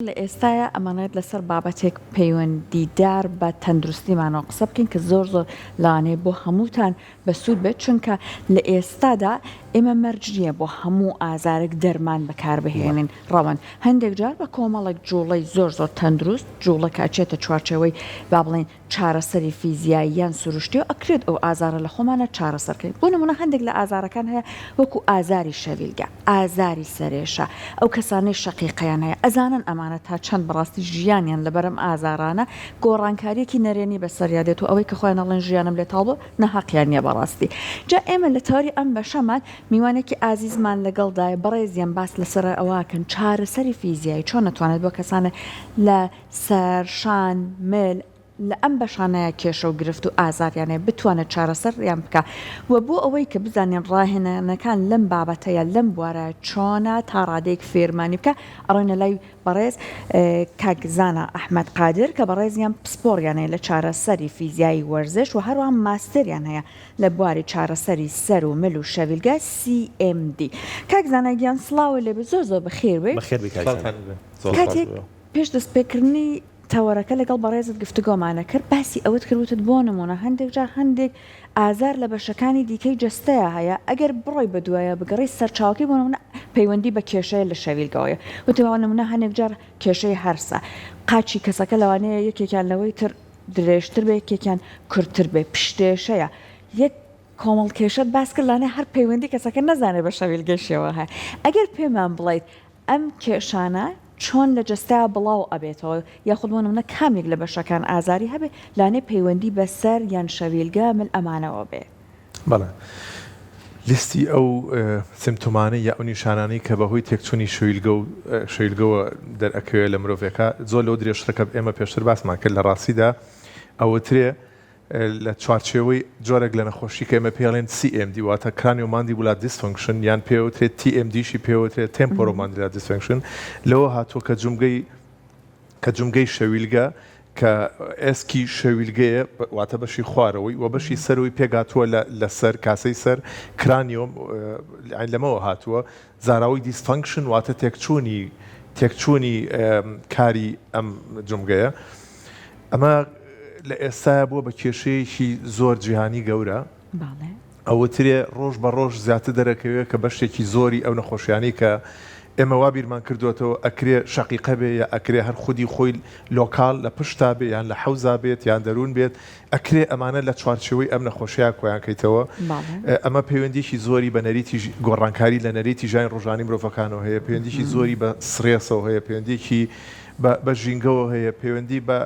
لە ئێستاە ئەمانێت لەسەر بابەتێک پەیوەندیدار بە تەندروستیمانەوە قسە بکەین کە زۆر لاانێ بۆ هەمووتان بەسوود بێت چونکە لە ئێستادا ئێمە مەرجریە بۆ هەموو ئازارێک دەرمان بەکاربهێنین ڕەوەن هەندێک جار بە کۆمەڵێک جوڵەی زۆر تەندروست جوڵە کاچێتە چوارچەوەی با بڵێن چارەسەری فیزیایی یان سروشتی و ئەکرێت ئەو ئازارە لە خۆمانە چارەسەرکەین بۆ نمونە هەندێک لە ئازارەکان هەیە وەکو ئازاری شەویلگە ئازاری سەرێشە ئەو کەسانەی شەقیقەیان هەیە ئەزانن ئەمانە تا چەند بەڕاستی ژیانیان لەبەرم ئازارانە گۆڕانکاریەکی نەرێنی بەسەریادێت و ئەوەی کە خۆیان ئەڵێن ژیانم لێ تاڵ بۆ نەحەقیان نیە بەڕاستی جا ئێمە لە تەوری ئەم بەشەمان میوانێکی ئازیزمان لەگەڵدایە بەڕێزیان باس لەسەر ئەوواکەن چارەسەری فیزیایی چۆن نەتوانێت بۆ کەسانە لە سەر شان مل لە ئەم بەشانەیە کێشە و گرفت و ئازاریانەیە بتوانێت چارەسەر ریان بکە و بۆ ئەوەی کە بزانین ڕاهێنانەکان لەم بابەتەیە لەم بوارە چۆنە تا ڕادەیەک فێرمانی بکە ئەڕۆینە لای بەڕێز کاکزانە ئەحمەد قادر کە بەڕێزیان پسپۆڕیانەیە لە چارەسەری فیزیایی وەرزش و هەروەها ماستریان هەیە لە بواری چارەسەری سەر و مل و شەویلگە CMD کاکزانە گیان سڵاوە لێ زۆر بەخێر بێ کاتێک پێش دەستپێکردنی تەوەرەکە لەگەڵ بەڕێزت گفتوگۆمانە کرد باسی ئەوەت کردوتت بۆ نمونە هەندێک جار هەندێک ئازار لە بەشەکانی دیکەی جستەیە هەیە ئەگەر بڕۆی بە دوایە بگەڕی سەرچاوکی بۆ نمونە پەیوەندی بە کێشەیە لە شەویلگەوەیە وتوانە نمونە هەندێک جار کێشەی هەرسە قاچی کەسەکە لەوانەیە یەکێکیان لەوەی تر درێژتر بێ یەکێکیان کورتتر بێ پشتێشەیە یەک کۆمەڵ کێشت باس کرد لانێ هەر پەیوەندی کەسەکە نەزانێت بە شەویلگەشیەوە هەیە ئەگەر پێمان بڵیت ئەم کێشانە چۆن لە جستیا بڵاو ئەبێتەوە یاخود بۆ نمونە کامێک لە بەشەکان ئازاری هەبێ لانێ پەیوەندی بەسەر یان شەویلگە من ئەمانەوە بێ بەڵێ لیستی ئەو سیمتۆمانەی یا ئەو نیشانانەی کە بەهۆی تێکچوونی شەویلگەوە دەرئەکەوێت لە مرۆڤێکە زۆر لەو درێژترەکە ئێمە پێشتر باسمان کرد لە ڕاستیدا ئەوەترێ لە چوارچێوەی جۆرێک لە نەخۆشی کە ئێمە پێڵێن CMD واتە کraniomandibular dysfunction یان پێوترێت TMD-شی پێوترێت temporomandibular dysfunction لەوە هاتووە کە جومگەی شەویلگە کە ئێسکی شەویلگەیە واتە بەشی خوارەوەی و بەشی سەرەوەی پێگاتووە لەسەر کاسەی سەر کرانیۆم لەمەوە هاتووە زاراوی دیسفانکشن واتە تێکچوونی کاری ئەم جومگەیە ئەمە لە ئێستا بووە بە کێشەیەکی زۆر جیهانی گەورە ئەوەترێ ڕۆژ بە ڕۆژ زیاتر دەرەکەوێت کە بەشتێکی زۆری ئەو نەخۆشیانی کە ئێمە وا بیرمان کردوێتەوە ئەکرێ شەقیقە بێ یا ئەکرێ هەر خودی خۆی لۆکال لە پشتا بێ یان لە حەوزا بێت یان دەروون بێت ئەکرێ ئەمانە لە چوارچەوەی ئەم نەخۆشیە کۆیانکەیتەوە ئەمە پەیوەندیشی زۆری بە نەریتی گۆڕانکاری لە نەریتی ژیانی ڕۆژانی مرۆڤەکانەوە هەیە پەیوەندیشی زۆری بە سڕێسەوە هەیە پەیوەندێکی بە ژینگەوە هەیە پەیوەندی بە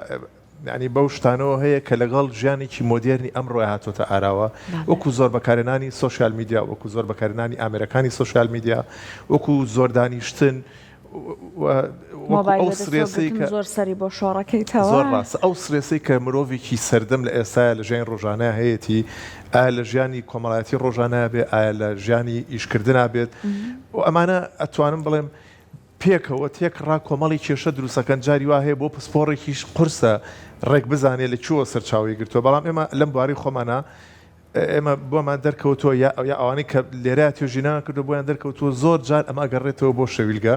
ینی بەو شتانەوە هەیە کە لەگەڵ ژیانێکی مۆدێرنی ئەمڕۆ هاتوۆتە ئاراوە وەکو زۆر بەکارێنانی سوۆشیال میدیا وەکو زۆر بەکارێنانی ئامێرەکانی سوۆشیال میدیا وەکو زۆر دانیشتن ئەو سرێسەی کە زۆر سەری بۆ شۆڕەکەیتەوە زۆر ڕاستە ئەو سرێسەی کە مرۆڤێکی سەردەم لە ئێستاە لە ژیانی ڕۆژانە هەیەی ئایا لە ژیانی کۆمەڵایەتی ڕۆژانە بێ ئایا لە ژیانی ئیشکردنا بێت و ئەمانە ئەتوانم بڵێم پێکەوە تێکڕا کۆمەڵی کێشە دروستەکەن جاری وا هەیە بۆ پسپۆڕێکیش قورسە ڕێک بزانێت لە چووە سەرچاوی گرتووە بەڵام ئێمە لەم بواری خۆمانە ئێمە بۆمان دەرکەوتەوە یا ئەوانەی کە لێرە توێژینان کردو بۆیان دەرکەوتووە زۆر جار ئەمە گەڕێتەوە بۆ شەویلگە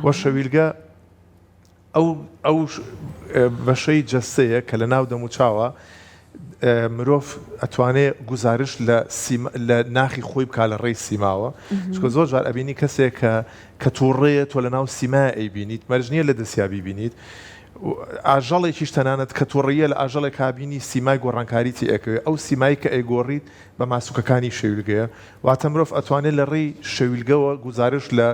بۆ شەویلگە ئەو بەشەی جەستەیە کە لە ناو دەم و چاوە مرۆڤ ئەتوانێت گزارش لە ناخی خۆی بکە لە ڕێی سیماوە چکە زۆر جار ئەبینی کەسێک کە تووڕێت تۆ لە ناو سیما ئەیبینیت مەرجنیە لە دەستیابی بینیت ئاژەڵێکیش تەنانەت کە تووڕیە لە ئاژەڵێک کابینی سیمای گۆڕانکاریتی ئەکەوێت ئەو سیمایی کە ئەیگۆڕیت بە ماسووکەکانی شەویلگەیە واتە مرۆڤ ئەتوانێت لە ڕێی شەویلگەوە گزارش لە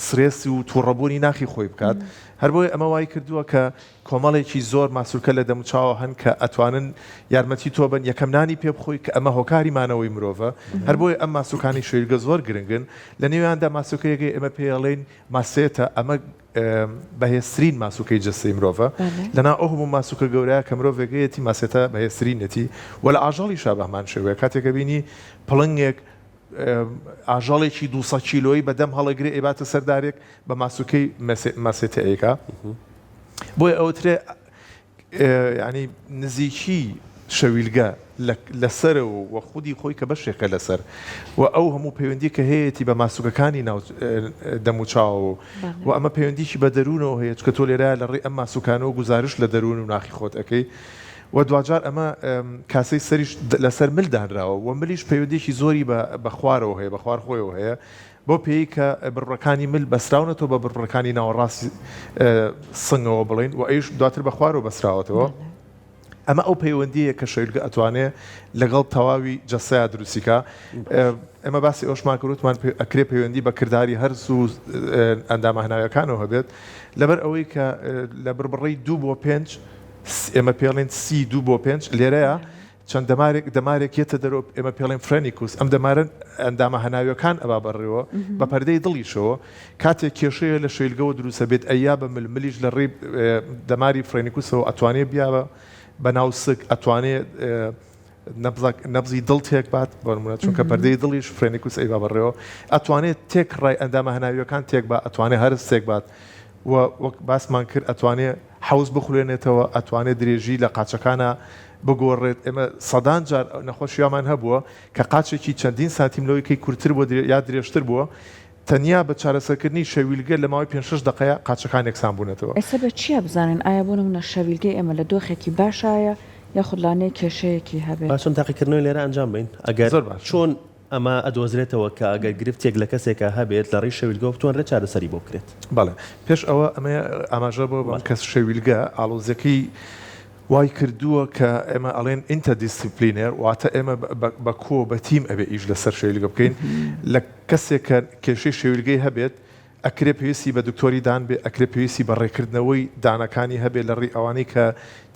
سرێسی و تووڕەبوونی ناخی خۆی بکات هەر بۆی ئەمە وای کردووە کە کۆمەڵێکی زۆر ماسوولکە لە دەموچاوە هەن کە ئەتوانن یارمەتی تۆ بن یەکەم نانی پێ بخۆی کە ئەمە هۆکاری مانەوەی مرۆڤە هەر بۆی ئەم ماسوولکانی شەویلگە زۆر گرنگن لە نێویاندا ماسوولکەیەکی ئێمە پێڵێن ماسێتە ئەمە بەهێزترین ماسوولکەی جەستەی مرۆڤە لەنا ئەو هەموو ماسوولکە گەورەیە کە مرۆڤێگەیەتی ماسێتە بەهێزترینەتی وە لە ئاژەڵیشا بەهمان شێوەیە کاتێکە بینی پڵنگێک ئاژەڵێکی 200 کیلۆیی بەدەم هەڵەگرێ ئێباتە سەردارێک بە ماسوولکەی ماسێتە ئەیکا بۆی ئەوترێ ینی نزیکی شەویلگە لەسەر و خودی خۆی کە بەشێکە لەسەر و ئەو هەموو پەیوەندی کە هەیەی بە ماسوولەکانی ناو دەموچاو و ئەمە پەیوەندیشی بە دەروونەوە هەیە کە تۆ لێرە لە ڕێ ئەم ماسوولکانەوە گزارش لە دەروون و ناخی خۆت ئەەکەی و دوجار ئەمە کاسەی سەریش لەسەر ملدانراوە و ملیش پەیوەندیشی زۆری بە خوارەوە هەیە بە خوار خۆیەوە هەیە بۆ پێی کە بڕەکانی مل بەسراونەتەوە بە بڕەکانی ناوەڕاستی سنگەوە بڵین و ئەیش دواتر بە خوارەوە بەسراوەتەوە ئەمە ئەو پەیوەندیە کە شەویلگە ئەتوانێت لەگەڵ تەواوی جەسەیە دروستیکە ئەمە باسی ئەوشمان کردوتمان ئەکرێ پەیوەندی بە کردداری هەرسوو ئەندامە هەناویەکانەوە هەبێت لەبەر ئەوەی کە لە بربڕی 2 بۆ 5 ئێمە پێڵێن سی 2 بۆ 5 لێرەیە چەند دەمارێک یەتە دەرۆ ئێمە پێڵێن فرێنیکوس ئەم دەمارن ئەندامە هەناویەکان ئەوا بەڕێەوە بە پەردەی دڵیشەوە کاتێک کێشەیە لە شەویلگەوە دروستە بێت ئەیا بە ملیش لە ڕێی دەماری فرێنیکوسەوە ئەتوانێت بیاوە بە ناوسک ئەتوانێت نەبزی دڵ تێک بات بۆنمونە چونکە پەردەی دڵیش فرێنیکوس ئەیوا بەڕێەوە ئەتوانێت تێک ڕای ئەندامە هەناویەکان تێک بە ئەتوانێت هەرس تێک بات و وەک باسمان کرد ئەتوانێت حوز بخولێنێتەوە ئەتوانێت درێژی لە قاچەکانە بگۆڕێت ئێمە سەدان جار نەخۆشیامان هەبووە کە قاچێکی چەندین ساتیم لەوەی کورتتر بۆ یا درێژتر بووە تەنیا بە چارەسەرکردنی شەویلگە لە ماوەی 5-6 دقەیە قاچەکان یەکسان بوونەتەوە ئێستا بە چیە بزانین ئایا بۆ نمونە شەویلگەی ئێمە لە دۆخێکی باشایە یاخود لانەیە کێشەیەکی هەبێت باشن تاقیکردنەوەی لێرە ئەنجام بین ئەگەر چۆن ئەمە ئەدۆزرێتەوە کە ئەگەر گرفتێک لە کەسێکە هەبێت لە ڕێی شەویلگە بتوانرێت چارەسەری بۆ بکرێت بەڵێ پێش ئەوە ئەمە ئاماژە بۆ بەم کەس شەویلگە ئاڵۆزەکەی وای کردووە کە ئێمە ئەڵێن ئینتەردیسیپلینێر واتە ئێمە بە کۆ بە تیم ئەبێ ئیش لەسەر شەویلگە بکەین لە کەسێک کە کێشەی شەویلگەی هەبێت ئەکرێ پێویستی بە دکتۆری دان بێ ئەکرێ پێویستی بە ڕێکردنەوەی دانەکانی هەبێت لە ڕێی ئەوانەی کە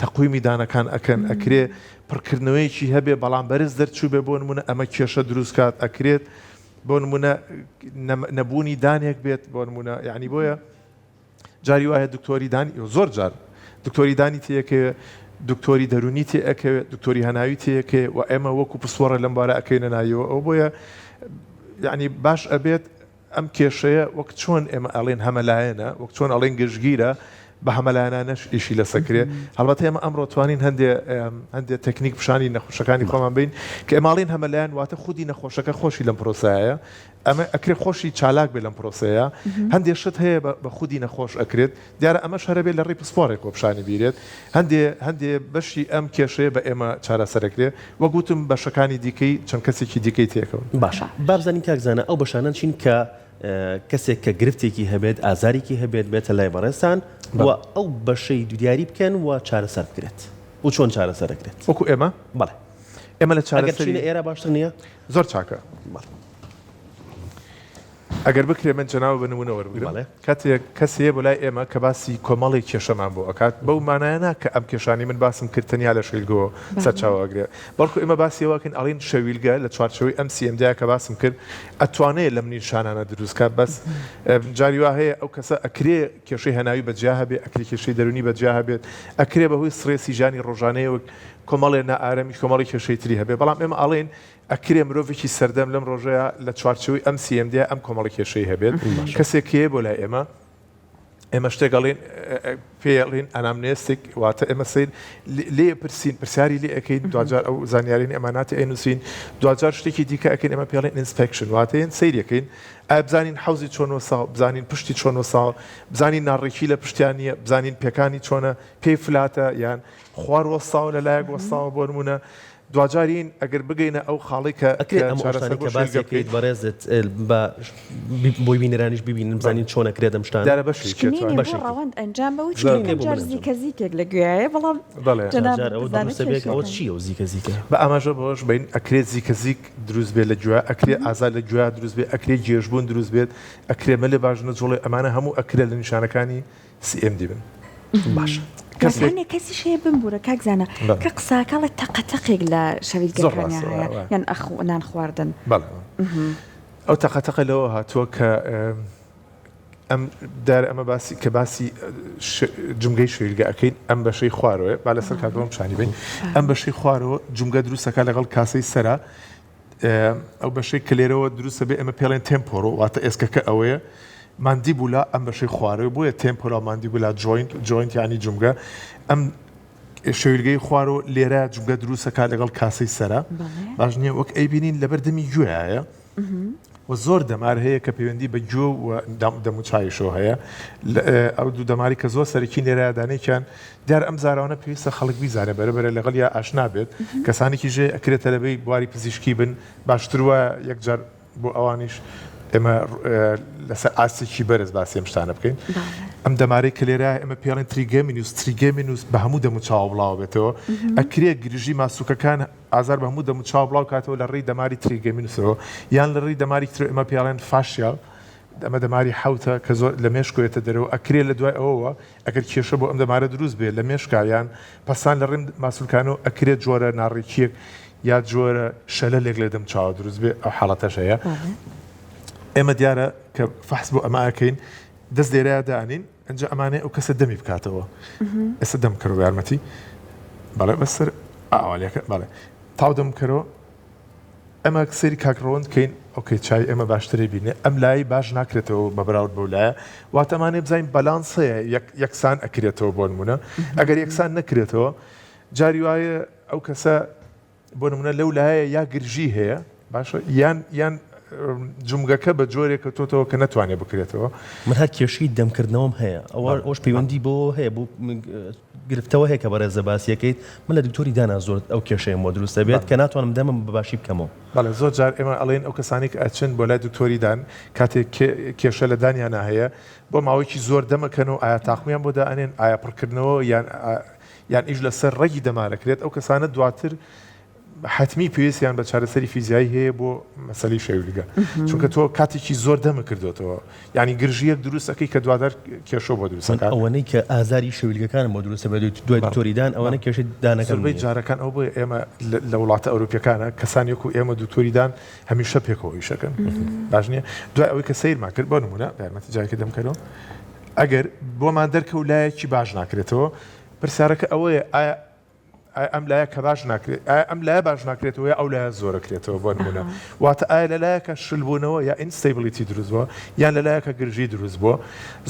تەقویمی دانەکان ئەکەن ئەکرێ پڕکردنەوەیکی هەبێ بەڵام بەرز دەرچوو بێ بۆ نمونە ئەمە کێشە دروستکات ئەکرێت بۆ نمونە نەبوونی دانێک بێت بۆ نمونە یعنی بۆیە جاری وایە دکتۆری دانی زۆر جار دکتۆری دانی تێکەوێ دکتۆری دەرونی تێکەوێت دکتۆری هەناوی تێکێ و ئێمە وەکو پسوەڕە لەم بارە ئەەکەینە نایەوە ئەو بۆیە یعنی باش ئەبێت ئەم کێشەیە وەک چۆن ئێمە ئەڵێن هەمەلایەنە وەک چۆن ئەڵێن گشتگیرە بە هەمەلایەنانەش ئیشی لەسەکرێ هەڵبەتە ئێمە ئەمڕۆ توانین هەندێک تەکنیک پیشانی نەخۆشەکانی خۆمان بین کە ئێماڵین هەمەلایەن واتە خودی نەخۆشەکە خۆشی لەم پرۆسایە ئەمە ئەکرێ خۆشی چالاک بێ لەم پرۆسەیە هەندێک شت هەیە بە خودی نەخۆش ئەکرێت دیارە ئەمەش هەرە بێت لە ڕێی پسپۆڕێک پیشانی بیرێت هەندێ بەشی ئەم کێشەیە بە ئێمە چارەسەرەکرێ وەگوتم بەشەکانی دیکەی چەند کەسێکی دیکەی تێکەون باشە بابزانین کاکزانە ئەو بەشانە چین کە کەسێک کە گرفتێکی هەبێت ئازارێکی هەبێت بێتە لای بەڕێستان و ئەو بەشەی دوودیاری بکەن و چارەسەر بکرێت و چۆن چارەسەرەکرێت وەکو ئێمە بەڵێ ئێمە لە چارەسەری ئێرە باشتر نییە زۆر چاکە ئەگەر بکرێ من جەناوە بنمونە وەربگرم کاتێک کەسێ بۆ لای ئێمە کە باسی کۆمەڵی کێشەمان بۆ ئەکات بەو مانایەنە کە ئەم کێشانی من باسم کردتەنیا لە شەویلگەوە سەرچاوەگرێت بەڵکو ئێمە باسیەوەکەن ئەڵین شەویلگە لە چوارچەوەی ئەم CMD کە باسم کرد ئەتوانێت لەم نیشانانە دروستکات بەس جاری وا هەیە ئەو کەسە ئەکرێ کێشەی هەناوی بەجیا هەبێت ئەکرێ کێشەی دەرونی بەجیا هەبێت ئەکرێ بەهۆی سڕێسی ژانی ڕۆژانەیە کۆمەڵێ نائارەمی کۆمەڵی کێشەی تری هەبێت بەڵام ئێمە ئەڵێن ئەکرێ مرۆڤێکی سەردەم لەم ڕۆژەیە لە چوارچەوەی ئەم CMD ئەم کۆمەڵی کێشەی هەبێت کەسێک کێ بۆ لای ئێمە شتێکڵین پێڵین ئەنامنێستێک واتە ئێمە سین لێ پرسین پرسیاری لێ ئەەکەین دوجار ئەو زانیارین ئەماناتی ئەینوسین دوجار شتێکی دیکە ئەەکەین ئەمە پێڵێن ئینسپێکشن واتەیەن سیرەکەین بزانین حوزی چۆنەوە ساڵ بزانین پشتی چۆنەوە ساڵ بزانین ناڕێکی لە پشتیانە بزانین پێکانی چۆنە پێی فلاتە یان خوار وەساو لە لایەک وەساوە بۆ نمونە دوجارین ئەگەر بگەینە ئەو خاڵی کە باسیکەیت بەڕێزت بۆی بینەرانیش ببینن بزانین چۆن ئەکرێت دەم شتان دیارە بەشی ڕەوەند ئەنجام بەوە زیکە زیکێک لە گوێیە بەڵام ئەوە چیە و زیکە زیکە بە ئاماژە بەوەش بین ئەکرێت زیکە زیک دروست بێت لە گوێ ئەکرێت ئازار لە گوێ دروست بێت ئەکرێت گێژبوون دروست بێت ئەکرێ مەلێ باشنە جوڵێ ئەمانە هەموو ئەکرێت لە نیشانەکانی CMD بن باش کەسی شەیە بمبورە کاکزانە کە قساکەڵە تەقەتەقێک لە شەویلگەکانی هەیە یان نان خواردن ئەو تەقەتەقە لەوە هاتووە کە ئەم دار ئەمە باسی کە باسی جمگەی شەویلگە ئەەکەین ئەم بەشەی خوارەوە با لەسەر کاتەوەم شانی بین ئەم بەشەی خوارەوە جمگە دروستەکە لەگەڵ کاسەی سەرا ئەو بەشەی کلێرەوە دروستە بێ ئەمە پێڵێن تێمپۆرۆ واتە ئێسکەکە ئەوەیە ماندیبولا ئەم بەشەی خوارەوە بۆیە تێمپۆرا ماندیبولا جوینت یانی جمگە ئەم شەویلگەی خوار و لێرە جوگە دروستەکە لەگەڵ کاسەی سەرە باش نییە وەک ئەی بینین لەبەر دەمی گوێایە و زۆر دەمار هەیە کە پەیوەندی بە گوێ و دەموچایشەوە هەیە ئەو دوو دەماری کە زۆر سەرەکی لێرەدانێکیان دیار ئەم زارانە پێویستە خەڵک بیزانێ بەرەبەرە لەگەڵ یا ئاشنا بێت کەسانێکی ژێ ئەکرێتە لەبەی بواری پزیشکی بن باشترە یەکجار بۆ ئەوانیش ئێمە لەسەر ئاستێکی بەرز باسی ئەم شتانە بکەین ئەم دەمارەی کە لێرە ئێمە پێڵێن تریگەمینوس بە هەموو دەموچاو بڵاو بێتەوە ئەکرێت گرژی ماسووکەکان ئازار بە هەموو دەموچاو بڵاو کاتەوە لە ڕێی دەماری تریگەمینوسەوە یان لە ڕێی دەماری تر ئێمە پێڵێن فاشیال ئەمە دەماری حوتە کە زۆر لە مێشکۆیەتە دەرەوە ئەکرێت لە دوای ئەوەوە ئەگەر کێشە بۆ ئەم دەمارە دروست بێت لە مێشکایان پەسان لە ڕێم ماسوولکانەوە ئەکرێت جۆرە ناڕێکیەک یا جۆرە شەلەلێک لێ دەمچاوە دروست بێ ئەو حاڵەتەش هەیە ئێمە دیارە کە فەحس بۆ ئەمە ئەکەین دەست لێرەیە دانین ئەنجا ئەمانەیە ئەو کەسە دەمی بکاتەوە ئێستا دەم کەرەوە یارمەتی بەڵێ بەسەر ئاوالیەکە بەڵێ تاو دەم کەرەوە ئەمە سەری کاکڕۆن کەین ئۆکەی چای ئێمە باشترێ بینێ ئەم لای باش ناکرێتەوە بە بەراورد بەو لایە واتەمانێ بزانین بەلانس هەیە یەکسان ئەکرێتەوە بۆ نمونە ئەگەر یەکسان نەکرێتەوە جاری وایە ئەو کەسە بۆ نمونە لەو لایە یا گرژی هەیە باشە یان جمگەکە بە جۆرێکە تۆتەوە کە نەتوانێت بکرێتەوە من هەر کێشەی دەمکردنەوەم هەیە ئەوش پەیوەندی بۆ هەیە بۆ گرفتەوە هەیە کە بەڕێزە باسیەکەیت من لە دکتۆری دانا زۆر ئەو کێشەیە بۆ دروستە بێت کە ناتوانم دەمم بەباشی بکەمەوە بەڵێ زۆر جار ئێمە ئەڵێن ئەو کەسانی کە ئەچن بۆ لای دکتۆری دان کاتێک کێشە لە دانیانە هەیە بۆ ماوەیەکی زۆر دەمەکەن و ئایا تاقمیان بۆ دائنێن ئایا پڕکردنەوە یان ئیش لەسەر ڕێگی دەمارەکرێت ئەو کەسانە دواتر حتمی پێویستیان بە چارەسەری فیزیایی هەیە بۆ مەسەلەی شەویلگە چونکە تۆ کاتێکی زۆر دەمە کردوێتەوە ینی گرژیەک دروستەکەی کە دوادار کێشە بۆ دروستەکە ئەوەنەی کە ئازاری شەویلگەکان بۆ دروستە بە دوای دکتۆریدان ئەوانە کێشەی دانەکە زۆربەی جارەکان ئەو بۆ ئێمە لە وڵاتە ئەوروپیەکانە کەسانێک و ئێمە دکتۆریدان هەمیشە پێکەوە ئیشەکەن باش نییە دوای ئەوەی کە سیرمان کرد بۆ نمونە یارمەتی جایکە دەمکەرەوە ئەگەر بۆمان دەرکەوت لایەکی باش ناکرێتەوە پرسیارەکە ئەوەیە ئایا ئەم لایە کە باش ناکرێت ئەم لایە باش ناکرێتەوە ئەو لایە زۆرەکرێتەوە بۆ نمونە واتە ئایا لە لایەکە شلبوونەوە یا ئینستیبلیتی دروست بووە یان لە لایەکە گرژی دروست بووە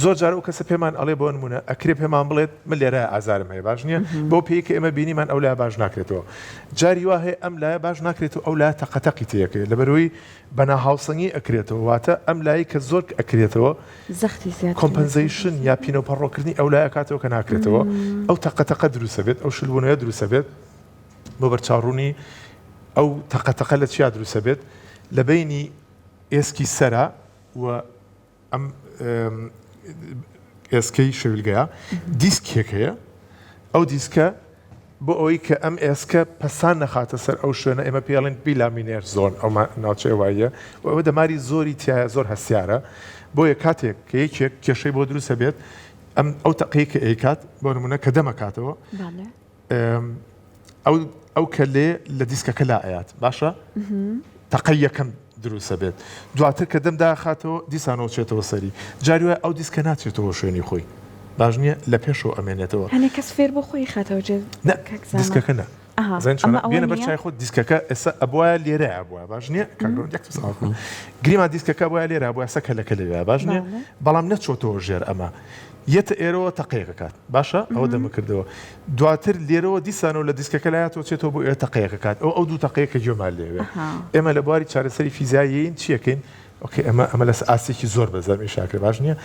زۆر جار ئەو کەسە پێمان ئەڵێ بۆ نمونە ئەکرێ پێمان بڵێت من لێرە ئازارم هەیە باش نییە بۆ پێی کە ئێمە بینیمان ئەو لایە باش ناکرێتەوە جاری وا هەیە ئەم لایە باش ناکرێتەوە ئەو لایە تەقەتەقی تەیەکەیە لەبەرەوەی بەناهاوسەنگی ئەکرێتەوە واتە ئەم لایی کە زۆر ئەکرێتەوە کۆمپەنزیشن یا پینۆپەڕۆکردنی ئەو لایە کاتەوە کە ناکرێتەوە ئەو تەقەتەقە دروستە بێت ئەو شلبوونەیە دروستە بێت بۆ بەرچاڕوونی ئەو تەقەتەقە لە چیا دروستە بێت لە بینی ئێسکی سەرا و ئەم ئێسکەی شەویلگەیە دیسکێک هەیە ئەو دیسکە بۆ ئەوەی کە ئەم ئێسکە پەسان نەخاتە سەر ئەو شوێنە ئێمە پێڵێن بیلامینێر زۆن ئەو ناوچەی وایە و ئەوە دەماری زۆری تایە زۆر هەستیارە بۆیە کاتێک کە یەکێک کێشەی بۆ دروستە بێت ئەو تەقەی کە ئەیکات بۆ نمونە کە دەمەکاتەوە ئەو کە لێ لە دیسکەکە لا ئايات باشە تەقەی یەکەم دروستە بێت دواتر کە دەم داخاتەوە دیسانەوە چێتەوە سەری جاریوە ئەو دیسکە ناچێتەوە شوێنی خۆی باش نییە لە پێشەوە ئەمێنێتەوە هەنێ کەس فێر بۆ خۆی خاتەوە دیسکەکە نە بێنە بەرچای خۆ دیسکەکە ئێستا ئەبووە لێرەیە بووە باش نییە گریما دیسکەکە بۆە لێرە بووە سەکە لەکە لەوێ باش نییە بەڵام نەچۆتەوە ژێر ئەمە یەتە ئێرەوە تەقەیەکات باشە ئەوە دەمەکردەوە دواتر لێرەوە دیسانەوە لە دیسکەکە لایەتەوە چێتەوە بۆ ئێوە تەقەیەکات ئەو دوو تەقەیەکە گوێمان لێوێ ئێمە لە بواری چارەسەری فیزیاییین چیەکەین ئەمە لەس ئاستێکی زۆر بەزەمی شاکر باش نییە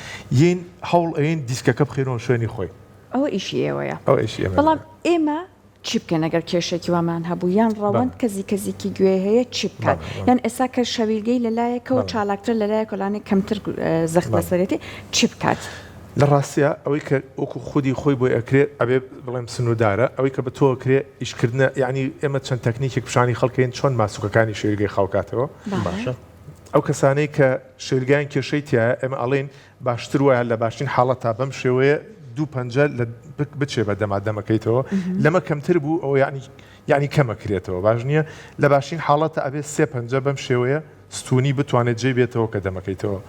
یین هەوڵ ئەین دیسکەکە بخێنەوە شوێنی خۆی ئەوە ئیشی ئێوەیە ئەو ئیشی ئێمە بەڵام ئێمە چی بکەن ئەگەر کێشێکی وامان هەبوو یان ڕەوەند کەزیکەزیکی گوێ هەیە چی بکات یان ئێستا کە شەویلگەی لەلایەکەوە چالاکتر لەلایەک وەڵانی کەمتر زەخت لەسەرێتی چی بکات لە ڕاستیە ئەوەی کە وەکو خودی خۆی بۆی ئەکرێت ئەبێ بڵێم سنوودارە ئەوەی کە بە تۆ ئەکرێ ئیشکردنە یعنی ئێمە چەند تەکنیکێک پیشانی خەڵکەین چۆن ماسووکەکانی شێرگەی خاوکاتەوە باشە ئەو کەسانەی کە شێرگیان کێشەی تایە ئێمە ئەڵێن باشتر وایە لە باشترین حاڵەت تا بەم شێوەیە دوو پەنجە بچێ بە دەمادەمەکەیتەوە لەمە کەمتر بوو ئەو یعنی کەمەکرێتەوە باش نییە لە باشترین حاڵەتە ئەبێ سێ پەنجە بەم شێوەیە ستونی بتوانێت جێ بێتەوە کە دەمەکەیتەوە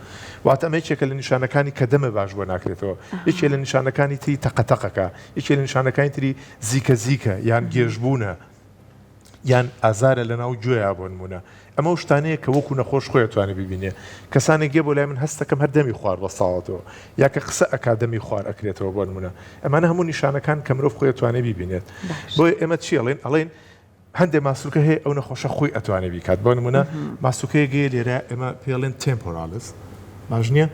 واتە ئەمە یەکێکە لە نیشانەکانی کە دەمە باش بۆ ناکرێتەوە یەکێ لە نیشانەکانی تری تەقەتەقەکە یەکێ لە نیشانەکانی تری زیکە یان گێژبوونە یان ئازارە لە ناو گوێیا بۆ نمونە ئەمە شتانەیە کە وەکو نەخۆش خۆی توانێت ببینێ کەسانێک گێ بۆ لای من هەستەکەم هەر دەمی خوار بە ساڵاتەوە یا کە قسە ئەکادەمی خوار ئەکرێتەوە بۆ نمونە ئەمانە هەموو نیشانەکان کە مرۆڤ خۆی توانێت ببینێت بۆی ئێمە چی ئەڵێن هەندێک ماسوولکە هەیە ئەو نەخۆشە خۆی ئەتوانێت بیکات بۆ نمونە ماسوولکەیەگەیە لێرە ئێمە پێڵێن تێمپۆراڵس باش نییە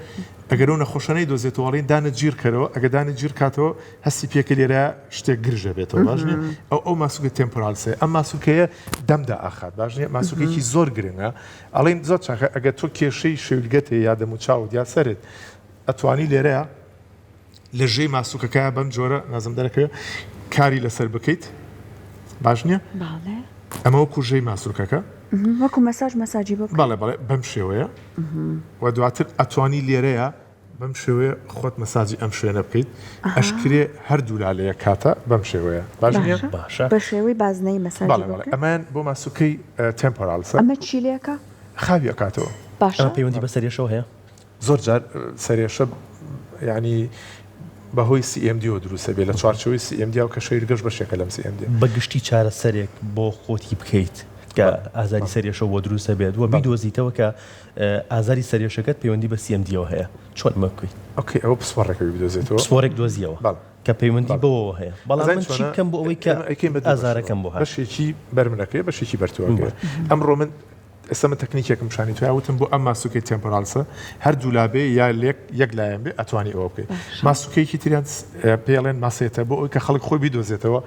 ئەگەر ئەو نەخۆشانەی دۆزێتەوەڵین دانە گیر کەرەوە ئەگە دانە گیر کاتەوە هەستی پێکە لێرە شتێک گرژە بێتەوە باشنیە ئەو ماسوولکە تێمپۆرالسێ ئەم ماسوولکەیە دەمدا ئاخات باشنیە ماسوولکێکی زۆر گرنگە ئەڵێن زۆر چاکە ئەگە تۆ کێشەی شێولگەتێ یا دەم و چاوت یا سەرت ئەتوانی لێرەیە لە ژێی ماسوولکەکە بەم جۆرە نازم دەرەکەوێت کاری لەسەر بکەیت باش نییە ئەمە وەکو ژێی ماسوولکەکە وەکو مەساجی بۆ بەڵێ بەم شێوەیە و دواتر ئەتوانی لێرەیە بەم شێوەیە خۆت مەساجی ئەم شوێنە بکەیت ئەشکرێ هەردوو لالەیە کاتە بەم شێوەیە باش نییە باشە بە شێوەی بازنەی مەساجی ئەمان بۆ ماسوولکەی تێمپۆرالسە ئەمە چی لێکە خاوی ئەکاتەوە باشە ئەمە پەیوەندی بە سەریەشەوە هەیە زۆر جار سەرێشە ینی بەهۆی CMD و دروستە بێ لە چوارچەوەی CMD و کە شەیرگەشت بەشێکە لەم CMD بەگشتی چارەسەرێک بۆ خۆتی بکەیت کە ئازاری سەریەشە بۆ دروستە بێت وە بیدۆزیتەوە کە ئازاری سەریەشەکەت پەیوەندی بە CMDەوە هەیە چۆن مەکویت ئۆکێ ئەوە پسوارڕێکەوەی بدۆزێتەوە سپۆرێک دۆزیەوە کە پەیوەندی بەوەوە هەیە بەڵام من چی بکەم بۆ ئەوەی کە ئازارەکەم بۆ بەشێکی بەرمنەکەی بەشێکی بەرتووەکە ئەمڕۆ من ئێستا من تەکنیکێکم شانی توی وتم بۆ ئەم ماسوولکەی تێمپۆرالسە هەردوو لابێ یا یەک لایەن بێ ئەتوانی ئەوە بکەیت ماسوولکەیەکی تریان پێڵێن ماسێتە بۆ ئەوی کە خەڵک خۆی بیدۆزێتەوە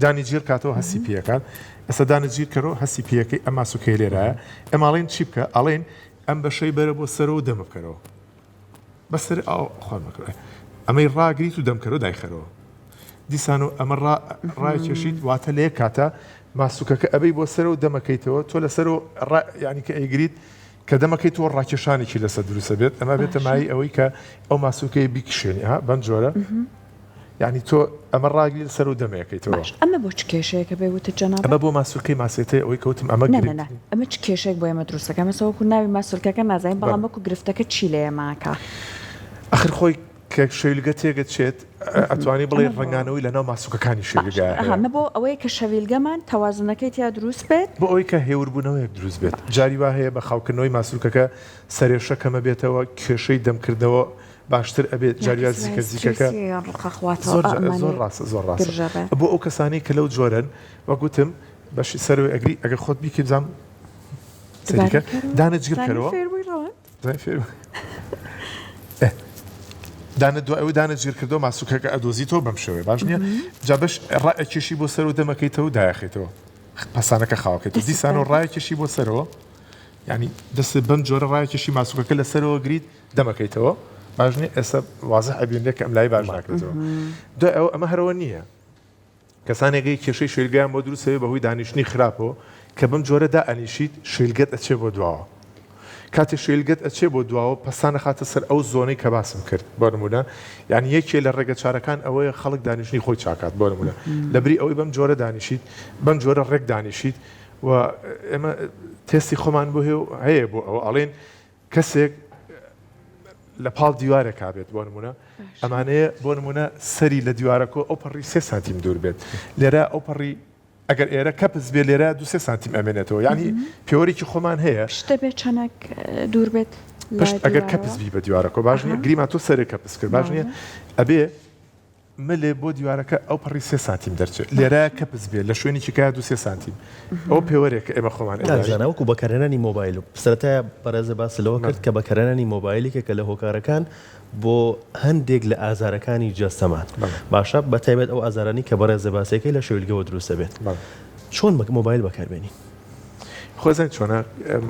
دانی گیر کاتەوە هەسی پێەکان ئێستا دانە گیر کەرەوە هەسی پێەکەی ئەم ماسوولکەی لێرایە ئەماڵێن چی بکە ئەڵێن ئەم بەشەی بەرە بۆ سەرەوە دەمە بکەرەوە بەسەر ئەو خوارمەکە ئەمەی ڕاگریت و دەمکەرەوە دایخەرەوە دیسان و ئەمە ڕای کێشیت واتە لێ کاتە ماسوولکەکە ئەبەی بۆ سەر و دەمەکەیتەوە تۆ لەسەر و ینی کە ئەیگریت کە دەمەکەیتەوە ڕاکێشانێکی لەسەر دروستە بێت ئەمە بێتە مای ئەوەی کە ئەو ماسوولکەی بیکشێنی ها بەم جۆرە یعنی تۆ ئەمە ڕاگری سەر و دەمەکەیتەوە ئەمە بۆ چ کێشەیەکە بێ وتە جەناب ئەمە بۆ ماسوولکەی ماسێتەیە ئەوەی کەوتم ئەمە ئەمە چ کێشێک بۆ ئێمە دروستەکە مەسەوەکو ناوی ماسوولکەکە نازانین بەڵام وەکو گرفتەکە چی لێ ماکە ئەخر خۆی کە شەویلگە تێگەت چێت ئەتوانی بڵێ ڕنگانەوەی لە ناو ماسوولکەکانی شێویلگە ئەمە بۆ ئەوەی کە شەویلگەمان تەوازنەکەی تیا دروست بێت بۆ ئەوەی کە هێوربوونەوەیەک دروست بێت جاری وا هەیە بە خاوکردنەوەی ماسوولکەکە سەرێشەکەمە بێتەوە کێشەی دەمکردنەوە باشتر ئەبێت جاریوا زیکەکە زۆر ڕاستە بۆ ئەو کەسانی کە لەو جۆرن وەگوتم بەشی سەرەوەی ئەگری ئەگەر خۆت بیکە بزانام سەریکە دانەجگر کەرەوە ئەوەی دانەجیر کردەوە ماسوولکەکە ئەدۆزیتەوە بەم شێوەیە باش نییە جا بەش ڕائەکێشی بۆ سەر و دەمەکەیتەوە دایەخێتەوە پەسانەکە خاوەکەیت دیسان و ڕایەکێشی بۆ سەرەوە ینی دەست بەم جۆرە ڕایەکێشی ماسوولکەکە لە سەرەوە گریت دەمەکەیتەوە باژنی ئێستا وازە ئەبیێنێک ئەم لای باش ناکرێتەوە دو ئەمە هەرەوە نییە کەسانێکی کێشەی شێلگیان بۆ دروستەوێ بەهۆی دانیشتنی خراپەوە کە بەم جۆرەدا ئەنیشیت شێلگەت ئەچێ بۆ دواوە کاتی شێلگەت ئەچێ بۆ دواوە پەسانە خاتە سەر ئەو زۆنەی کە باسم کرد بۆ نمونە یعنی یەکێ لە ڕێگە چارەکان ئەوەیە خەڵک دانیشتنی خۆی چاکات بۆ نمونە لەبری ئەوەی بەم جۆرە دانیشیت بەم جۆرە ڕێک دانیشیت و ئێمە تێستی خۆمان بۆ هەیە بۆ ئەوە ئەڵێن کەسێک لە پاڵ دیوارە کابێت بۆ نمونە ئەمانەیە بۆ نمونە سەری لە دیوارەکە ئەو پەڕی 3 سانتیم دوور بێت لێرە ئەو پەڕی ئەگەر ئێرە کەپز بێ لێرە 2 سانتیم ئەمێنێتەوە ینی پێوەێکی خۆمان هەیە شتە بێت چەنەک دوور بێت ئەگەر کەپزبی بە دیوارەکە باش نیە گریما تۆ سەرێک کەپز کرد باش نییە ئەبێ ملێ بۆ دیوارەکە ئەو پەڕی 3 سانتیم دەرچێت لێرە کەپز بێت لە شوێنی چکای 2 سانتیم ئەو پێوەرێک ئێمە خۆمان زاناوەکو بەکارهێنانی مۆبایل و سەرەتایە بەڕێزە باس لەوە کرد کە بەکارهێنانی مۆبایلێکە کە لە هۆکارەکان بۆ هەندێک لە ئازارەکانی جەستەمان باشە بەتایبەت ئەو ئازارانی کە بەڕێزە باسەکەی لە شێولگەوە دروستە بێت چۆن مۆبایل بەکاربێنی خۆزان چۆنە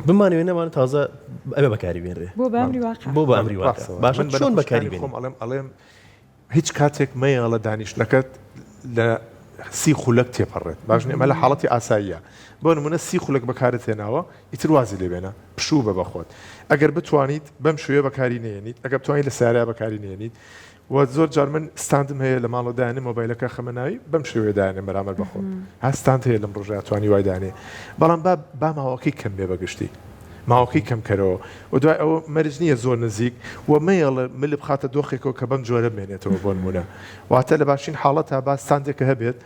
بمانوێ نەمان تازە ئەبێ بەکاری بێنرێ بۆ بە ئەمری واقع باشە چۆن بەکاری بێنی ئەڵێم هیچ کاتێک مەیەڵە دانیشتەکەت لە 30 خولەک تێپەڕێت باش ئەمە لە حاڵەتی ئاساییە بۆ نمونە 30 خولەک بەکارت هێناوە ئیتر وازی لێ بێنە پشوو بە بەخۆت ئەگەر بتوانیت بەم شوێ بەکاری نێنیت ئەگەر بتوانیت لە ساریا بەکاری نێنیت و زۆر جار من ستاندم هەیە لە ماڵەدانێ مۆبایلەکە خەمەناوی بەم شێوێدانێ بەرامبەر بەخۆت هەستاند هەیە لەم ڕۆژە توانی وایدانێ بەڵام با ماوەکەی کەم بێ بەگشتی ماوەکەی کەم کەرەوە و دوای ئەوە مەرج نییە زۆر نزیک و مەیەڵە مل بخاتە دۆخێکەوە کە بەم جۆرە بمێنێتەوە بۆ نمونە واتە لە باشین حاڵەتە با ستاندێکە هەبێت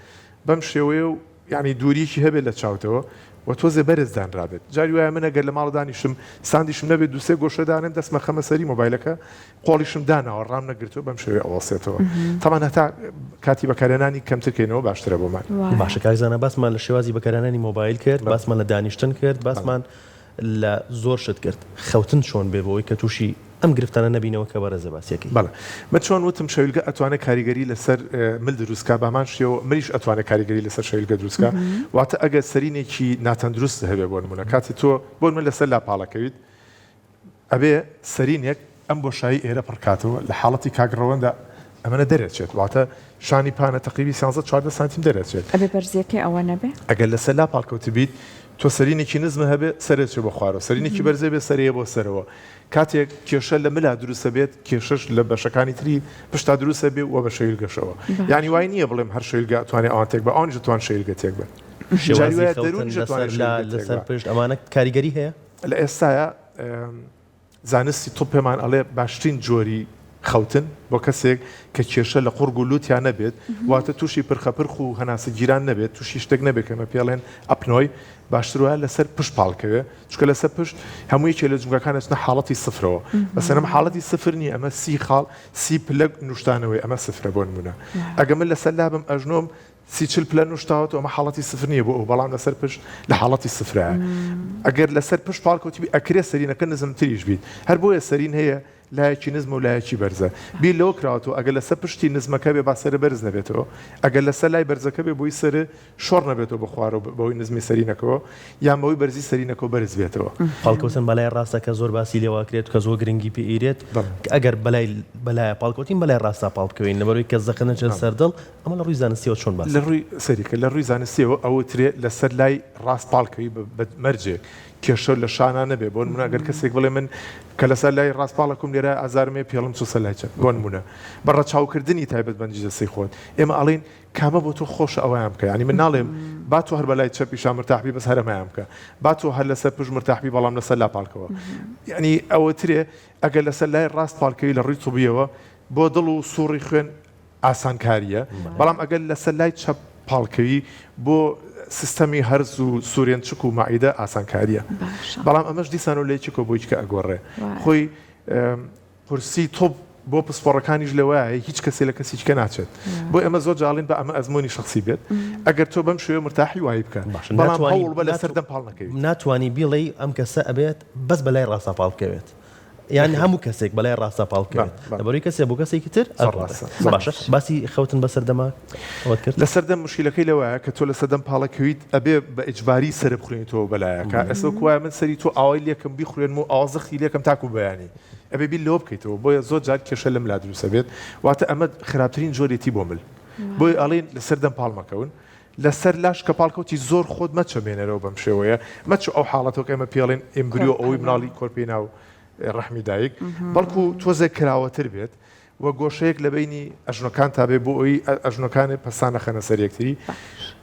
بەم شێوەیە و یعنی دووریکی هەبێت لە چاوتەوە و تۆزێ بەرزدان رابێت جاری وایە من ئەگەر لە ماڵ دانیشم ساندیشم نەبێت دوسێ گۆشەدانم دەستمە خەمە سەری مۆبایلەکە قۆڵیشم داناوە ڕام نەگرتووە بەم شێوەیە ئەوەسێتەوە تەمان هەتا کاتی بەکارێنانی کەمترکەینەوە باشترە بۆمان باشە کاکزانە باسمان لە شێوازی بەکارێنانی مۆبایل کرد باسمان لە دانیشتن کرد باسمان لە زۆر شت کرد خەوتن چۆن بێ بەوەی کە تووشی ئەم گرفتانە نەبینەوە کە بەرەزە باسیەکەی بەڵێ من چۆن وتم شەویلگە ئەتوانێت کاریگەری لەسەر مل دروستکە بامان شێوە مریش ئەتوانێت کاریگەری لەسەر شەویلگە دروستکە واتە ئەگەر سەرینێکی ناتەندروست هەبێ بۆ نمونە کاتی تۆ بۆ من لەسەر لاپاڵەکەویت ئەبێ سەرینێک ئەم بۆشایی ئێرە پڕکاتەوە لە حاڵەتی کاگڕەوەندا ئەمەە دەرێتێت واتە شانی پانە تەقریبی 14 سانتیم دەرێتێت ئەبێ بەرزیەکەی ئەوە نەبێ ئەگەر لەسەر لاپاڵکەوت بیت تۆ سەرینێکی نزمە هەبێت سەرێت بۆ خوارەوە سەرینێکی بەرزێ بێ سەرەیە بۆ سەرەوە کاتێک کێشە لە ملا دروستە بێت کێشەش لە بەشەکانی تری پشتا دروستە بێ و بە شەویلگەشەوە یعنی وای نییە بڵێم هەر شەویلگە توانێت ئەوان تێک بە ئەوانیش توان شەویلگە تێک بێت لەسەر پشت ئەمانە کاریگەری هەیە لە ئێستاە زانستی تۆ پێمان ئەڵێ باشترین جۆری خەوتن بۆ کەسێک کە کێشە لە قوڕگ و لوتیان نەبێت واتە تووشی پرخەپرخ و هەناسە گیران نەبێت تووشی شتێک نەبێت کەمە پێڵێن ئەپنۆی باشتر وایە لەسەر پشت پاڵکەوێ چکە لەسەر پشت هەموویەکێ لە جنگەکانە چنە حاڵەتی سفرەوە بەسەرم حاڵەتی سفر نیە ئەمە سی خاڵ سی پلەک نوشتانەوەی ئەمە سفرە بۆ نمونە ئەگە من لەسەر لابم ئەژنۆم سی پلە نوشتاوەوە ئەمە حاڵەتی سفر نییە بۆ ئەو بەڵام لەسەر پشت لە حاڵەتی سفرە ئەگەر لەسەر پشت پاڵکەوتی ئەکرێ سەرینەکە نزمتریش بیت هەر بۆیە سەرین هەیە لایەکی نزم و لایەکی بەرزە بیر لەوە کراوەوە ئەگەر لەسەر پشتی نزمەکە بێ با سەرە بەرز نەبێتەوە ئەگەر لەسەر لای بەرزەکە بێ بۆی سەر شۆڕ نەبێتەوە بخوارەوە بەوەی نزمی سەرینەکەەوە یان بەوەی بەرزی سەرینەکەەوە بەرز بێتەوە پاڵکەوتن بەلای ڕاستەکە زۆر باسی لێواکرێت کە زۆر گرنگی پێ ئیرێت ئەگەر بەلای پاڵکەوتین بەلای ڕاستە پاڵبکەوین لەبەرەوەی کە زەخەنەچێت سەردڵ ئەمە لە ڕووی زانستیەوە چۆن باس لە ڕووی سەریکە لە ڕووی زانستیەوە ئەوە ترێت لەسەر لای ڕاست پاڵکەوی مەرجێک کێشە لە شانە نەبێ بۆ نمونە ئەگەر کەسێک بڵێ من کە لەسەر لای ڕاستپاڵەکەم لێرە ئازارمێ پێڵم چ سەلایچە بۆ نمونە بەڕە چاوکردنی تایبەت بەنجی دەسەی خۆت ئێمە ئەڵین کامە بۆ تۆ خۆشە ئەویان بکە ینی من ناڵێم با تۆ هەر بەلای چەپیشان مرتاحبی بەس هەرەمایان بکە با تۆ هەر لەسەر پشت مرتاحبی بەڵام لەسەر لاپاڵکەوە یعنی ئەوە ترێ ئەگەر لەسەر لای ڕاست پاڵکەوی لە ڕووی توبیەوە بۆ دڵ و سووڕی خوێن ئاسانکاریە بەڵام ئەگەر لەسەر لای چەپ پاڵکەوی بۆ سیستەمی هەرز و سوورێن چک و مائیدە ئاسانکاریە بەڵام ئەمەش دیسان و لێچکۆ بۆی کە ئەگۆڕێ خۆی پرسی تۆ بۆ پسپۆڕەکانیش لەوەیە هیچ کەسێ لە کەسیچکە ناچێت بۆ ئەمە زۆر جاڵین بە ئەمە ئەزمۆنی شخصی بێت ئەگەر تۆ بەم شوێ مرتاحی وای بکە بەڵام هەوڵ بە لەسەر دەم پاڵ نەکەوی ناتوانی بیڵێ ئەم کەسە ئەبێت بەس بەلای ڕاستە پاڵ بکەوێت یان هەموو کەسێک بەلای ڕاستە پاڵکەوێت لەبەرەوەی کەسێ بۆ کەسێکی تر باشە باسی خەوتن بەسەردەما ئەوەت کرد لەسەردەم مشکلەکەی لەوەیە کە تۆ لە سەردەم پاڵەکەویت ئەبێ بە ئیجباری سەر بخوێنیتەوە بەلایەکە ئەسە کوایە من سەری تۆ ئاوای لێکم بیخوێنم و ئازەخی لێکم تاکو بەیانی ئەبێ بیر لەوە بکەیتەوە بۆیە زۆر جار کێشە لەم لا دروستە بێت واتە ئەمە خراپترین جۆرێتی بۆ مل بۆی ئەڵێن لەسەر دەم پاڵ مەکەون لەسەر لاش کە پاڵکەوتی زۆر خۆت مەچەمێنەرەوە بەم شێوەیە مەچ ئەو حاڵەتەوە کە ئێمە پێڵێن ئیمبریۆ ئەوەی مناڵی کۆرپی ناو ڕەحمی دایک بەڵکو تۆزێک کراوەتر بێت وە گۆشەیەک لە بینی ئەژنەکان تا بێ بۆ ئەوی ئەژنەکانی پەسانە خەنە سەر یەکتری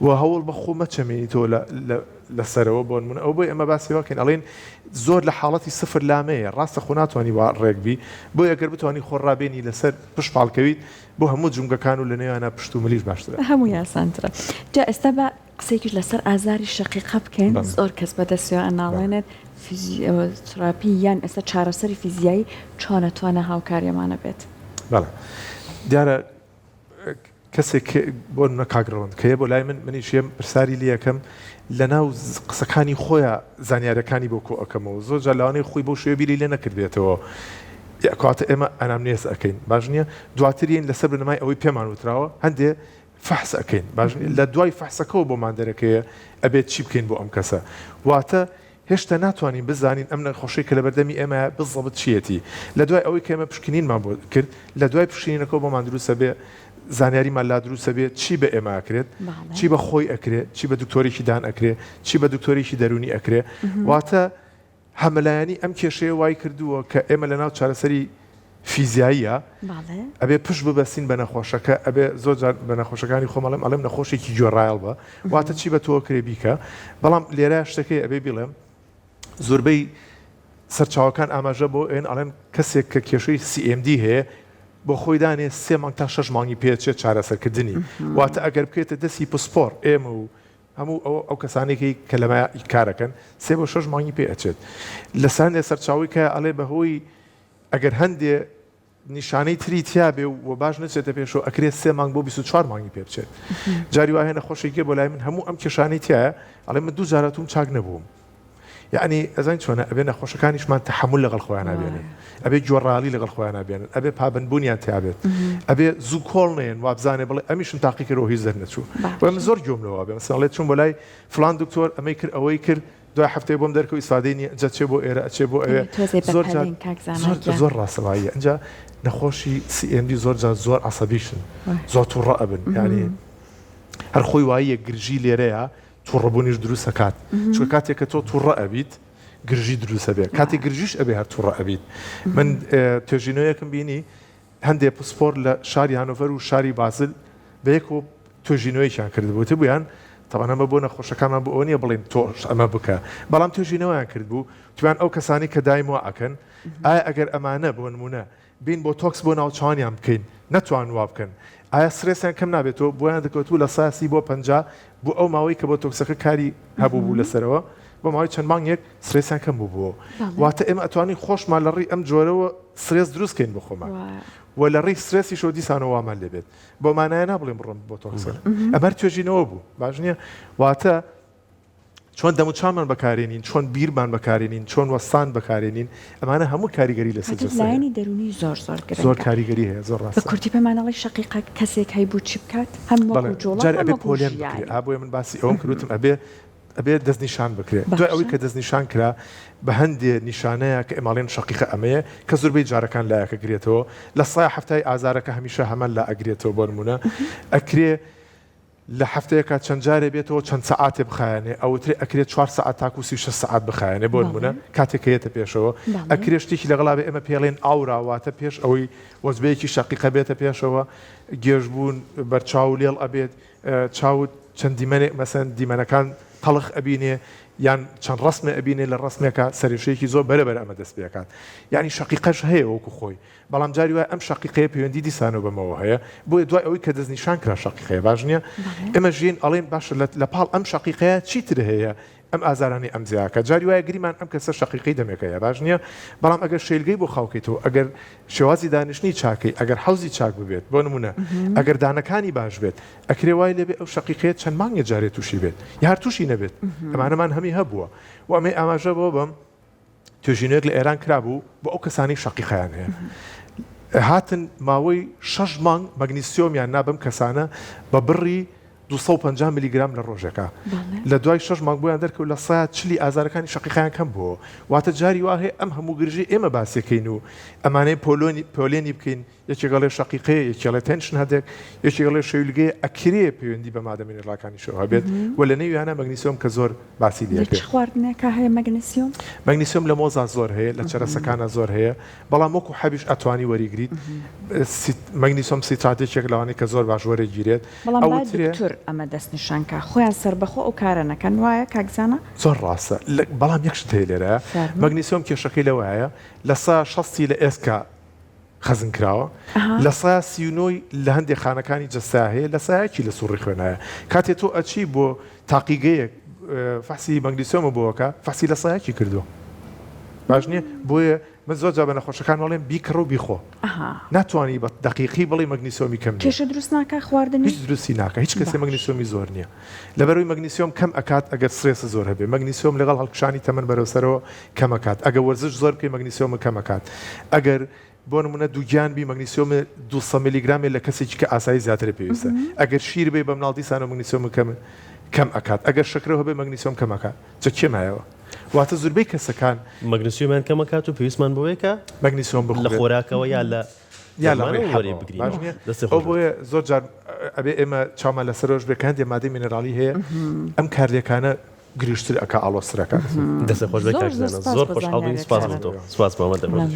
و هەوڵ بە خۆ مەچەمێنیتەوە لەسەرەوە بۆ نمونە ئەو بۆی ئەمە باسیەوەکەین ئەڵێن زۆر لە حاڵەتی سفر لامەیە ڕاستە خۆ ناتوانانی وا ڕێکبی بۆ ئەگەر بتوانانی خۆڕابێنی لەسەر پشت پاڵکەویت بۆ هەموو جونگەکان و لە نێوانە پشت و ملیش باشترە هەموو یاسانترە جا ئێستا بە قسێکیش لەسەر ئازاری شەقیقە بکەین زۆر کەس بەدەستیەوە ئەناڵێنێت تراپی یان ئێستا چارەسەری فیزیایی چۆنەتوانە هاوکاریەمانە بێت بەڵێ دیارە کەسێک بۆ نەکاگڕەوەند کە بۆ لای منیشێم پرساری لەکەم لە ناو قسەکانی خۆیان زانیارەکانی بۆ کۆ ئەەکەمەوە زۆر جا لەوانەی خۆی بۆ شوێ بیری لێ نەکردێتەوە کاتە ئێمە ئەنامنێز ئەەکەین باش نییە دواترین لەسەر بنەمای ئەوەی پێمان وتراوە هەندێ فحس ئەەکەین باش لە دوای فحسەکەەوە بۆمان دەرەکەیە ئەبێت چی بکەین بۆ ئەم کەسە واتە هێشتا ناتوانین بزانین ئەم نەخۆشی کە لە بەردەمی ئێمە بزەبت چیەتی لە دوای ئەوەی کە ئێمە پشکنینمان بۆ کرد لە دوای پشکنینەکەەوە بۆمان دروستە بێ زانیاریمان لا دروستە بێت چی بە ئێمە ئەکرێت چی بە خۆی ئەکرێت چی بە دکتۆرێکی دان ئەکرێت چی بە دکتۆرێکی دەرونی ئەکرێت واتە هەملایانی ئەم کێشەیە وای کردووە کە ئێمە لە ناو چارەسەری فیزیاییە ئەبێ پشت ببەستین بە نەخۆشەکە ئەبێ زۆر بە نەخۆشەکانی خۆمەڵم ئەڵێم نەخۆشێکی جۆڕایڵ بە واتە چی بە تۆ کرێ بیکە بەڵام لێرە شتەکەی ئەبێ بڵێم زۆربەی سەرچاوەکان ئاماژە بۆ ئێن ئەڵێن کەسێک کە کێشەی CMD هەیە بۆ خۆی دانێ 3 مانگ تا 6 مانگی پێچێت چارەسەرکردنی واتە ئەگەر بکرێتە دەستی پسپۆر ئێمە و هەموو ئەو کەسانێکی کە لەمە کارەکەن 3 بۆ 6 مانگی پێ ئەچێت لەسەر هەندێک سەرچاوی کە ئەڵێ بەهۆی ئەگەر هەندێ نیشانەی تری تیا بێ و باش نچێتە پێشەوە ئەکرێت 3 مانگ بۆ 24 مانگی پێ بچێت جاری وایە نەخۆشێکی بۆ لای من هەموو ئەم کێشانەی تایە ئەڵێ من 2 جارەتوم چاک نەبووم یعنی ئەزان چۆنە ئەبێ نەخۆشەکانیشمان تەحمل لەگەڵ خۆیان نابێنن ئەبێ جۆڕاڵی لەگەڵ خۆیان نابێنن ئەبێ پابندبوونیان تیابێت ئەبێ زوو کۆڵ نێن وابزانێ بڵێ ئەمیشم تاقیکردەوە هیچ دەرنەچوو و من زۆر گوێمەوە بێ مەسەڵێت چوون بۆ لای فلان دکتۆر ئەمەی کرد ئەوەی کرد دوای هەفتەیە بۆم دەرکەوت ئیسفادەی نییە ئەجا چێ بۆ ئێرە ئەچێ بۆ ئەوێ زۆر ڕاستەواییە ئەنجا نەخۆشی CMD زۆر عەسەبیشن زۆر تووڕە ئەبن یعنی هەر خۆی وایە گرژی لێرەیە تووڕەبوونیش دروست دەکات چونکە کاتێک کە تۆ تووڕە ئەبیت گرژی دروستە بێت کاتی گرژیش ئەبێ هەر تووڕە ئەبیت من توێژینەوەیەکم بینی هەندێک پسپۆر لە شاری هانۆڤەر و شاری بازل بەیەک و توێژینەوەیشیان کردبوو بوویان تەوانە ئەمە بۆ نەخۆشەکانمان بۆ ئەوە نیە بڵێن تۆش ئەمە بکە بەڵام توێژینەوەیان کردبوو تویان ئەو کەسانی کە دایم وا ئەکەن ئایا ئەگەر ئەمانە بۆ نمونە بین بۆ تۆکس بۆ ناوچوانیان بکەین نەتوان وا بکەن ئایا سرێسیان کەم نابێتەوە بۆیان دەکەوتوو لە ساسی بۆ 50 بۆ ئەو ماوەی کە بۆ تۆکسەکە کاری هەبوو بوو لەسەرەوە بۆ ماوەی چەند مانگێک سرێسیان کەم بوو واتە ئێمە ئەتوانین خۆشمان لە ڕێی ئەم جۆرەوە سرێس دروستکەین بۆ خۆمان و لە ڕێی سرێسی شۆ دیسانەوە وامان لێبێت بۆ مانایە نابڵێم بڕۆم بۆ تۆکسەر ئەمەر توێژینەوە بوو باش نییە واتە چۆن دەموچامان بەکارێنین چۆن بیرمان بەکارێنین چۆن وەستان بەکارێنین ئەمانە هەموو کاریگەری لەسەر لایەنی دەرونی زۆر کاریگەری هەیە زۆر ڕاستە بە کورتی پێمانەڵی شەقیقا کەسێک هەیبوو چی بکات هەموو جار ئەبێ پۆلێن بکرێت بۆیە من باسی ئەوم کردوتم ئەبێ دەستنیشان بکرێت دوای ئەوەی کە دەستنیشان کرا بە هەندێ نیشانەیە کە ئێماڵێن شەقیقە ئەمەیە کە زۆربەی جارەکان لایەکە گرێتەوە لە سای هەفتای ئازارەکە هەمیشە هەمان لا ئەگرێتەوە بۆ نمونە ئەکرێ لە هەفتەیەکە چەند جارێ بێتەوە چەند سەعاتێ بخایەنێ ئەوترێ ئەکرێت 4 سەعات تاکو 36 سەعات بخایەنێ بۆ نمونە کاتێکەیەتە پێشەوە ئەکرێ شتێکی لەگەڵا بێ ئێمە پێڵێن ئاوراواتە پێش ئەوەی وەزبەیەکی شەقیقە بێتە پێشەوە گێژبوون بەرچاو لێڵ ئەبێت چاوت چەند دیمەنێک مەسەن دیمەنەکان قەڵخ ئەبینێ یان چەند ڕسمە ئەبینێ لە ڕسمێکە سەرێشەیەکی زۆر بەرەبەر ئەمە دەست پێکات یعنی شەقیقەش هەیە وەکو خۆی بەڵام جاری وایە ئەم شەقیقەیە پەیوەندی دیسانەوە بەمەوە هەیە بۆیە دوای ئەوەی کە دەستنیشان کرا شەقیقەیە باش نییە ئێمە ژین ئەڵێن باشە لە پاڵ ئەم شەقیقەیە چیتر هەیە ئەم ئازارانی ئەم زیاکە جاری وایە گریمان ئەم کەسە شەقیقەی دەمێکەیە باش نییە بەڵام ئەگەر شێلگەی بۆ خاوکەیتەوە ئەگەر شێوازی دانیشتنی چاکەی ئەگەر حەوزی چاک ببێت بۆ نمونە ئەگەر دانەکانی باش بێت ئەکرێ وای لێبێ ئەو شەقیقەیە چەند مانگێ جارێت تووشی بێت یا هەر تووشی نەبێت ئەمانەمان هەمی هەبووە و ئەمەی ئاماژە بۆ بەم توێژینەیەک لە ئێران کرابوو بۆ ئەو کەسانی شەقیقەیان هەیە هاتن ماوەی 6 مانگ مەگنیسیۆمیان نابم کەسانە بە بڕی 250 میلیگرام لە ڕۆژێکە لە دوای 6 مانگ بۆیان دەرکەوت لە سایە چلی ئازارەکانی شەقیقیان کەم بووە واتە جاری واهەیە ئەم هەموو گرژی ئێمە باسیەکەین و ئەمانەی پۆلێنی بکەین یەکێگەڵێ شەقیقەیە یەکێڵێ تەنشن هەدێک یەکێگەڵێ شەویلگەیە ئەکرێ پەیوەندی بە مادە مینێڕەکانی شەوە هەبێت و لە نێویانە مەگنیسیۆم کە زۆر باسی لێکرێت خواردنەکە هەیە مەگنیسیۆم مەگنیسیۆم لە مۆزا زۆر هەیە لە چەرەسەکانە زۆر هەیە بەڵام وەکو حەبیش ئەتوانی وەریگریت مەگنیسیۆم سیتراتێکێک لەوانەی کە زۆر باش وەرەگیرێت ئەوتر ئەمە دەستنیشانکە خۆیان سربەخۆ ئەو کارە نەکەن وایە کاکزانە زۆر ڕاستە بەڵام یەک شت هەیە لێرە مەگنیسیۆم کێشەکەی لەوەیە لە سا 60 لە ئێسکا خەزم کراوە لە سا 39 لە هەندێک خانەکانی جەستا هەیە لە سایەکی لە سوڕی خوێنایە کاتێ تۆ ئەچی بۆ تاقیگەیەک فەحسی مەگنیسیۆمە بۆەکە فەحسی لە سایەکی کردو باش نییە بۆیە من زۆر جا بە نەخۆشەکان وەڵێن بیکڕ و بیخۆ ناتوانانی بە دقیقی بڵی مەگنیسیۆمی کەم کێشە دروست ناکە خواردن هیچ دروستی ناکە هیچ کەسێ مەگنیسیۆمی زۆر نییە لەبەرەوەی مەگنیسیۆم کەم ئەکات ئەگەر سرێسە زۆر هەبێ مەگنیسیۆم لەگەڵ هەڵکشانی تەمەن بەرەوسەرەوە کەم ئەکات ئەگەر وەرزش زۆر بکەی مەگنیسیۆمە کەم ئەکات ئەگەر بۆ نمونە دووگیان بی مەگنیسیۆمە 200 میلیگرامێ لە کەسێکی کە ئاسایی زیاتر پێویستە ئەگەر شیر بێ بە مناڵ دیسانە مەگنیسیۆمە کەم ئەکات ئەگەر شەکرەوە بێ مەگنیسیۆم کەم ئەکات جە کێمایەوە واتە زۆربەی کەسەکان مەگنیسیۆمیان کەم ئەکات و پێویستمان بۆیەکە مەگنیسیۆم لە خۆراکەوە یا لە ئەو بۆیە زۆر جار ئەبێ ئێمە چامان لەسەرۆژ بێ کە هەندێک مادەی مینەراڵی هەیە ئەم کاردێکانە گرشتر ئەکا ئاڵۆسرەکە دەستە خۆش بێ کاکزانە زۆر خۆشحاڵ بووین سپاس بۆ تۆ سپاس بۆ ئەمە دەبێت